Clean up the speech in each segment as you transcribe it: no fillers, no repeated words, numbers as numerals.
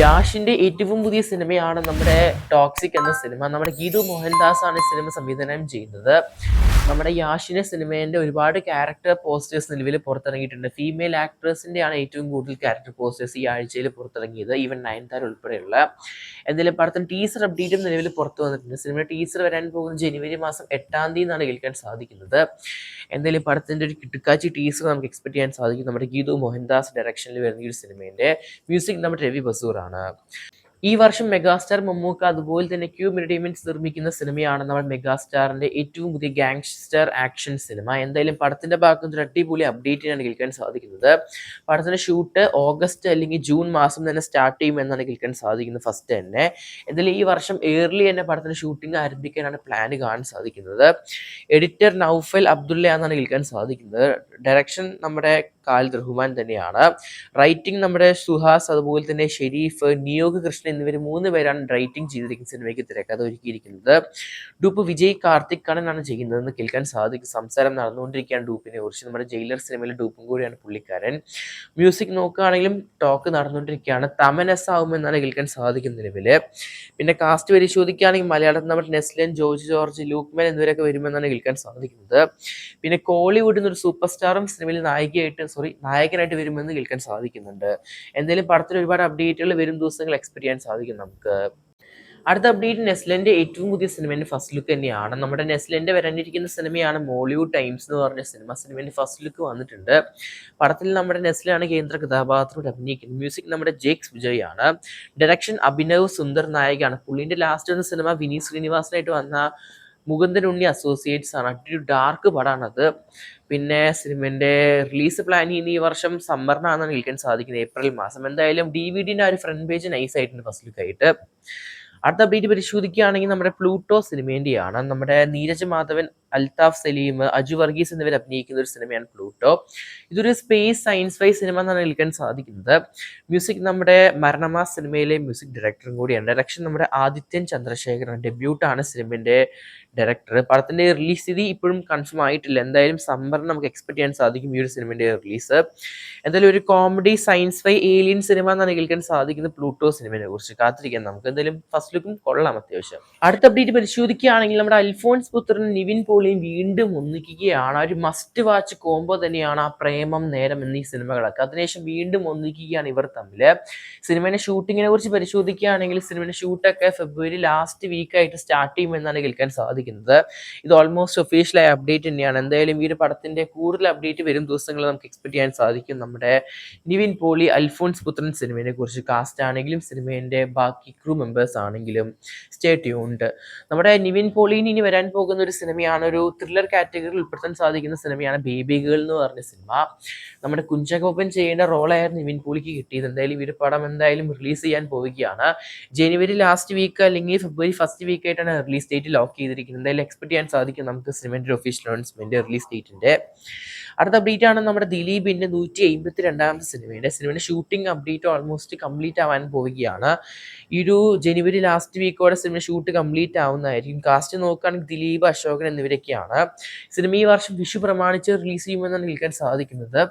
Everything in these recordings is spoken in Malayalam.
യാഷിന്റെ ഏറ്റവും പുതിയ സിനിമയാണ് നമ്മുടെ ടോക്സിക് എന്ന സിനിമ. നമ്മുടെ ഗീതു മോഹൻദാസ് ആണ് ഈ സിനിമ സംവിധാനം ചെയ്യുന്നത്. നമ്മുടെ യാഷിന്റെ സിനിമേന്റെ ഒരുപാട് ക്യാരക്ടർ പോസ്റ്റേഴ്സ് നിലവിൽ പുറത്തിറങ്ങിയിട്ടുണ്ട്. ഫീമെയിൽ ആക്ട്രസിന്റെ ആണ് ഏറ്റവും കൂടുതൽ ക്യാരക്ടർ പോസ്റ്റേഴ്സ് ഈ ആഴ്ചയിൽ പുറത്തിറങ്ങിയത്, ഈവൻ നയൻതാര ഉൾപ്പെടെയുള്ള. എന്തായാലും പടത്തിന് ടീസർ അപ്ഡേറ്റും നിലവിൽ പുറത്തു വന്നിട്ടുണ്ട്. സിനിമയുടെ ടീസർ വരാൻ പോകുന്ന ജനുവരി മാസം 8-ാം തീയതി എന്നാണ് കേൾക്കാൻ സാധിക്കുന്നത്. എന്തായാലും പടത്തിന്റെ ഒരു കിട്ടുക്കാച്ചി ടീസർ നമുക്ക് എക്സ്പെക്ട് ചെയ്യാൻ സാധിക്കും. നമ്മുടെ ഗീതു മോഹൻദാസ് ഡയറക്ഷനിൽ വരുന്ന ഈ ഒരു സിനിമേന്റെ മ്യൂസിക് നമ്മുടെ രവി ബസൂറാണ്. ഈ വർഷം മെഗാസ്റ്റാർ മമ്മൂക്ക അതുപോലെ തന്നെ ക്യൂബ് എന്റർടൈൻമെന്റ്സ് നിർമ്മിക്കുന്ന സിനിമയാണ് നമ്മുടെ മെഗാസ്റ്റാറിന്റെ ഏറ്റവും പുതിയ ഗാങ്സ്റ്റർ ആക്ഷൻ സിനിമ. എന്തായാലും പടത്തിന്റെ ഭാഗത്ത് ഒരു അടിപൊളി അപ്ഡേറ്റിനാണ് കേൾക്കാൻ സാധിക്കുന്നത്. പടത്തിന്റെ ഷൂട്ട് ഓഗസ്റ്റ് അല്ലെങ്കിൽ ജൂൺ മാസം തന്നെ സ്റ്റാർട്ട് ചെയ്യുമെന്നാണ് കേൾക്കാൻ സാധിക്കുന്നത് ഫസ്റ്റ് തന്നെ. എന്തായാലും ഈ വർഷം ഏർലി തന്നെ പടത്തിന്റെ ഷൂട്ടിംഗ് ആരംഭിക്കാനാണ് പ്ലാൻ കാണാൻ സാധിക്കുന്നത്. എഡിറ്റർ നൗഫൽ അബ്ദുള്ള എന്നാണ് കേൾക്കാൻ സാധിക്കുന്നത്. ഡയറക്ഷൻ നമ്മുടെ ഖാലിദ് റഹ്മാൻ തന്നെയാണ്. റൈറ്റിംഗ് നമ്മുടെ സുഹാസ് അതുപോലെ തന്നെ ഷെരീഫ്, നിയോഗ് കൃഷ്ണൻ എന്നിവർ 3 പേരാണ് റൈറ്റിംഗ് ചെയ്തിരിക്കുന്ന സിനിമയ്ക്ക് തിരക്കഥ ഒരുക്കിയിരിക്കുന്നത്. ഡൂപ്പ് വിജയ് കാർത്തിക് കണ്ണനാണ് ചെയ്യുന്നതെന്ന് കേൾക്കാൻ സാധിക്കും. സംസാരം നടന്നുകൊണ്ടിരിക്കുകയാണ് ഡൂപ്പിനെ കുറിച്ച്. നമ്മുടെ ജയിലർ സിനിമയിലെ ഡൂപ്പും കൂടിയാണ് പുള്ളിക്കാരൻ. മ്യൂസിക് നോക്കുകയാണെങ്കിലും ടോക്ക് നടന്നുകൊണ്ടിരിക്കുകയാണ്. തമനസ് ആവുമെന്നാണ് കേൾക്കാൻ സാധിക്കുന്ന നിലവില്. പിന്നെ കാസ്റ്റ് പരിശോധിക്കുകയാണെങ്കിൽ മലയാളത്തിൽ നമ്മുടെ നെസ്ലിൻ, ജോർജ് ജോർജ്, ലൂക്ക്മാൻ എന്നിവരൊക്കെ വരുമെന്നാണ് കേൾക്കാൻ സാധിക്കുന്നത്. പിന്നെ കോളിവുഡിൽ നിന്ന് ഒരു സൂപ്പർ സ്റ്റാറും സിനിമയിൽ നായകനായിട്ട് വരുമെന്ന് കേൾക്കാൻ സാധിക്കുന്നുണ്ട്. എന്തായാലും പടത്തിൽ ഒരുപാട് അപ്ഡേറ്റുകൾ വരും ദിവസങ്ങൾ എക്സ്പെക്ട് ചെയ്യാൻ സാധിക്കും നമുക്ക്. അടുത്ത അപ്ഡേറ്റ് നെസ്ലിന്റെ ഏറ്റവും പുതിയ സിനിമയുടെ ഫസ്റ്റ് ലുക്ക് തന്നെയാണ്. നമ്മുടെ നെസ്ലിന്റെ വരാനിരിക്കുന്ന സിനിമയാണ് മോളിവുഡ് ടൈംസ് എന്ന് പറഞ്ഞ സിനിമയുടെ ഫസ്റ്റ് ലുക്ക് വന്നിട്ടുണ്ട്. പടത്തിൽ നമ്മുടെ നെസ്ലാണ് കേന്ദ്ര കഥാപാത്രത്തോട് അഭിനയിക്കുന്നത്. മ്യൂസിക് നമ്മുടെ ജേക്സ് വിജയ് ആണ്. ഡയറക്ഷൻ അഭിനവ് സുന്ദർ നായകാണ്. പുള്ളിന്റെ ലാസ്റ്റ് വന്ന സിനിമ വിനീത് ശ്രീനിവാസനായിട്ട് വന്ന മുകുന്ദൻ ഉണ്ണി അസോസിയേറ്റ്സ് ആണ്. അതൊരു ഡാർക്ക് പടമാണത്. പിന്നെ സിനിമന്റെ റിലീസ് പ്ലാൻ ഈ വർഷം സമ്മറിനാണെന്നാണ് കേൾക്കാൻ സാധിക്കുന്നത്, ഏപ്രിൽ മാസം. എന്തായാലും DVD ഒരു ഫ്രണ്ട് പേജ് നൈസ് ആയിട്ടുണ്ട് ഫസ്റ്റ് ലുക്ക് ആയിട്ട്. അടുത്ത അപ്ഡേറ്റ് പരിശോധിക്കുകയാണെങ്കിൽ നമ്മുടെ പ്ലൂട്ടോ സിനിമേന്റെയാണ്. നമ്മുടെ നീരജ് മാധവൻ, അൽതാഫ് സലീം, അജു വർഗീസ് എന്നിവർ അഭിനയിക്കുന്ന ഒരു സിനിമയാണ് പ്ലൂട്ടോ. ഇതൊരു സ്പേസ് സയൻസ് ഫൈ സിനിമ എന്നാണ് കേൾക്കാൻ സാധിക്കുന്നത്. മ്യൂസിക് നമ്മുടെ മരണമാസ് സിനിമയിലെ മ്യൂസിക് ഡയറക്ടറും കൂടിയാണ്. ഡയറക്ഷൻ നമ്മുടെ ആദിത്യൻ ചന്ദ്രശേഖരൻ. ഡെബ്യൂട്ടാണ് സിനിമന്റെ ഡയറക്ടർ. പടത്തിന്റെ റിലീസ് തീയതി ഇപ്പോഴും കൺഫേം ആയിട്ടില്ല. എന്തായാലും സമ്മറിന് നമുക്ക് എക്സ്പെക്ട് ചെയ്യാൻ സാധിക്കും ഈ ഒരു സിനിമയുടെ റിലീസ്. എന്തായാലും ഒരു comedy science phi alien cinema എന്നാണ് കേൾക്കാൻ സാധിക്കുന്നത് പ്ലൂട്ടോ സിനിമയെ കുറിച്ച്. കാത്തിരിക്കാൻ നമുക്ക്. എന്തായാലും ഫസ്റ്റ് ലുക്കും കൊള്ളാം അത്യാവശ്യം. അടുത്ത അപ്ഡേറ്റ് പരിശോധിക്കുകയാണെങ്കിൽ നമ്മുടെ അൽഫോൺസ് പുത്രൻ നിവിൻ പോളിയും വീണ്ടും ഒന്നിക്കുകയാണ്. ഒരു മസ്റ്റ് വാച്ച് കോംബോ തന്നെയാണ് ആ പ്രേമം നേരം എന്നീ സിനിമകളൊക്കെ. അതിനുശേഷം വീണ്ടും ഒന്നിക്കുകയാണ് ഇവർ തമ്മിൽ. സിനിമയുടെ ഷൂട്ടിങ്ങിനെ കുറിച്ച് പരിശോധിക്കുകയാണെങ്കിൽ സിനിമയുടെ ഷൂട്ടൊക്കെ ഫെബ്രുവരി ലാസ്റ്റ് വീക്കായിട്ട് സ്റ്റാർട്ട് ചെയ്യുമെന്നാണ് കേൾക്കാൻ സാധിക്കുന്നത്. ഇത് ഓൾമോസ്റ്റ് ഒഫീഷ്യലായ അപ്ഡേറ്റ് തന്നെയാണ്. എന്തായാലും ഈ ഒരു പടത്തിന്റെ കൂടുതൽ അപ്ഡേറ്റ് വരും ദിവസങ്ങളിൽ നമുക്ക് എക്സ്പെക്ട് ചെയ്യാൻ സാധിക്കും. നമ്മുടെ നിവിൻ പോളി അൽഫോൺസ് പുത്രൻ സിനിമയെ കുറിച്ച്. കാസ്റ്റ് ആണെങ്കിലും സിനിമയുടെ ബാക്കി ക്രൂ മെമ്പേഴ്സ് ആണെങ്കിലും സ്റ്റേ ട്യൂൺഡ്. നമ്മുടെ നിവിൻ പോളിന് ഇനി വരാൻ പോകുന്ന ഒരു സിനിമയാണ്, ഒരു ത്രില്ലർ കാറ്റഗറിയിൽ ഉൾപ്പെടുത്താൻ സാധിക്കുന്ന സിനിമയാണ് ബേബി ഗേൾ എന്ന് പറഞ്ഞ സിനിമ. നമ്മുടെ കുഞ്ചാക്കോപ്പൻ ചെയ്യേണ്ട റോളായിരുന്നു നിവിൻ പോളിക്ക് കിട്ടിയത്. എന്തായാലും ഈ ഒരു പടം എന്തായാലും റിലീസ് ചെയ്യാൻ പോവുകയാണ്. ജനുവരി ലാസ്റ്റ് വീക്ക് അല്ലെങ്കിൽ ഫെബ്രുവരി ഫസ്റ്റ് വീക്ക് ആയിട്ടാണ് റിലീസ് ഡേറ്റ് ലോക്ക് ചെയ്തിരിക്കുന്നത്. എന്തായാലും എക്സ്പെക്ട് ചെയ്യാൻ സാധിക്കും നമുക്ക് സിനിമയുടെ ഒഫീഷ്യൽ അനൗൺസ്മെന്റ് റിലീസ് ഡേറ്റിന്റെ. അടുത്ത അപ്ഡേറ്റ് ആണ് നമ്മുടെ ദിലീപിന്റെ 152ാമത്തെ സിനിമയുടെ ഷൂട്ടിംഗ് അപ്ഡേറ്റ് ഓൾമോസ്റ്റ് കംപ്ലീറ്റ് ആവാൻ പോവുകയാണ്. ഈ ഒരു ജനുവരി ലാസ്റ്റ് വീക്കോടെ സിനിമ ഷൂട്ട് കംപ്ലീറ്റ് ആവുന്നതായിരിക്കും. കാസ്റ്റ് നോക്കുകയാണെങ്കിൽ ദിലീപ്, അശോകൻ എന്നിവരൊക്കെയാണ്. സിനിമ ഈ വർഷം വിഷു പ്രമാണിച്ച് റിലീസ് ചെയ്യുമെന്നാണ് കേൾക്കാൻ സാധിക്കുന്നത്.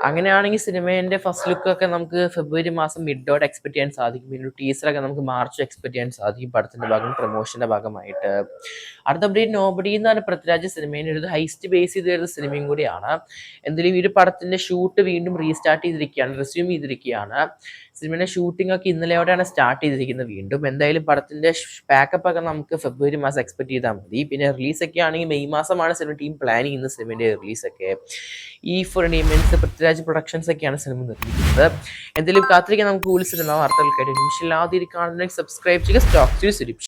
അങ്ങനെയാണെങ്കിൽ സിനിമേന്റെ ഫസ്റ്റ് ലുക്ക് ഒക്കെ നമുക്ക് ഫെബ്രുവരി മാസം മിഡോടെ എക്സ്പെക്ട് ചെയ്യാൻ സാധിക്കും. പിന്നെ ടീസറൊക്കെ നമുക്ക് മാർച്ച് എക്സ്പെക്ട് ചെയ്യാൻ സാധിക്കും പടത്തിന്റെ ഭാഗം പ്രൊമോഷന്റെ ഭാഗമായിട്ട്. അടുത്ത അപ്ഡേറ്റ് നോബഡി എന്നാണ് പൃഥ്വിരാജ് സിനിമേന്റെ ഒരു ഹൈസ്റ്റ് ബേസ് ചെയ്ത് വരുന്ന സിനിമയും കൂടിയാണ്. എന്തായാലും ഈ ഒരു പടത്തിന്റെ ഷൂട്ട് വീണ്ടും റീസ്റ്റാർട്ട് ചെയ്തിരിക്കുകയാണ്, റെസ്യൂം ചെയ്തിരിക്കുകയാണ്. സിനിമയുടെ ഷൂട്ടിംഗ് ഒക്കെ ഇന്നലെയോടെയാണ് സ്റ്റാർട്ട് ചെയ്തിരിക്കുന്നത് വീണ്ടും. എന്തായാലും പടത്തിന്റെ പാക്കപ്പ് ഒക്കെ നമുക്ക് ഫെബ്രുവരി മാസം എക്സ്പെക്ട് ചെയ്താൽ മതി. പിന്നെ റിലീസൊക്കെ ആണെങ്കിൽ മെയ് മാസമാണ് സിനിമ ടീം പ്ലാൻ ചെയ്യുന്ന സിനിമയുടെ റിലീസൊക്കെ. ഈ ഫോർ എന്റർടൈൻമെന്റ്സ് പൃഥ്വിരാജ് പ്രൊഡക്ഷൻസ് ഒക്കെയാണ് സിനിമ നിർമ്മിക്കുന്നത്. എന്തായാലും കാത്തിരിക്കാൻ നമുക്ക് കൂടുതൽ സിനിമ വാർത്തകൾക്കായിട്ട് നിമിഷമില്ലാതെ കാണുന്നതിന് സബ്സ്ക്രൈബ് ചെയ്യുക. Stock to Suresh.